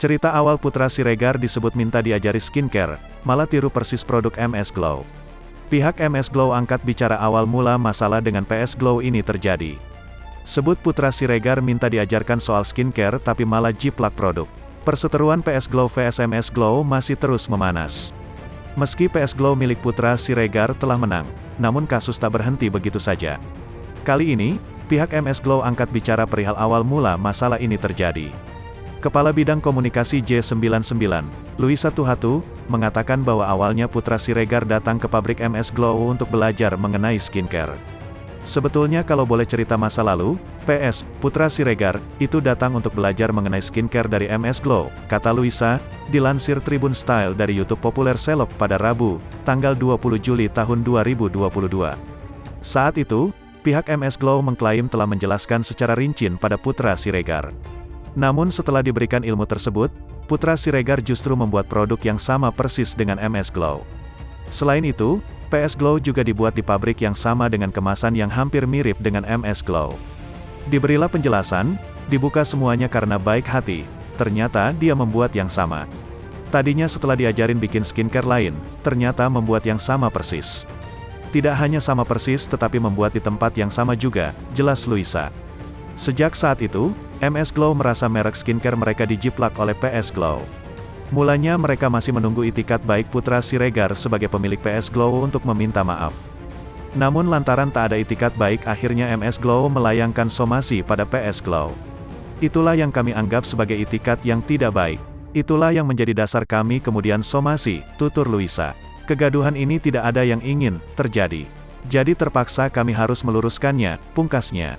Cerita awal Putra Siregar disebut minta diajari skincare, malah tiru persis produk MS Glow. Pihak MS Glow angkat bicara awal mula masalah dengan PS Glow ini terjadi. Sebut Putra Siregar minta diajarkan soal skincare tapi malah jiplak produk. Perseteruan PS Glow vs MS Glow masih terus memanas. Meski PS Glow milik Putra Siregar telah menang, namun kasus tak berhenti begitu saja. Kali ini, pihak MS Glow angkat bicara perihal awal mula masalah ini terjadi. Kepala Bidang Komunikasi J99, Luisa Tuhatu, mengatakan bahwa awalnya Putra Siregar datang ke pabrik MS Glow untuk belajar mengenai skincare. Sebetulnya kalau boleh cerita masa lalu, PS, Putra Siregar, itu datang untuk belajar mengenai skincare dari MS Glow, kata Luisa, dilansir Tribun Style dari YouTube populer Seleb pada Rabu, tanggal 20 Juli tahun 2022. Saat itu, pihak MS Glow mengklaim telah menjelaskan secara rinci pada Putra Siregar. Namun setelah diberikan ilmu tersebut, Putra Siregar justru membuat produk yang sama persis dengan MS Glow. Selain itu, PS Glow juga dibuat di pabrik yang sama dengan kemasan yang hampir mirip dengan MS Glow. Diberilah penjelasan, dibuka semuanya karena baik hati, ternyata dia membuat yang sama. Tadinya setelah diajarin bikin skincare lain, ternyata membuat yang sama persis. Tidak hanya sama persis tetapi membuat di tempat yang sama juga, jelas Luisa. Sejak saat itu, MS Glow merasa merek skincare mereka dijiplak oleh PS Glow. Mulanya mereka masih menunggu itikat baik Putra Siregar sebagai pemilik PS Glow untuk meminta maaf. Namun lantaran tak ada itikat baik akhirnya MS Glow melayangkan somasi pada PS Glow. Itulah yang kami anggap sebagai itikat yang tidak baik. Itulah yang menjadi dasar kami kemudian somasi, tutur Luisa. Kegaduhan ini tidak ada yang ingin terjadi. Jadi terpaksa kami harus meluruskannya, pungkasnya.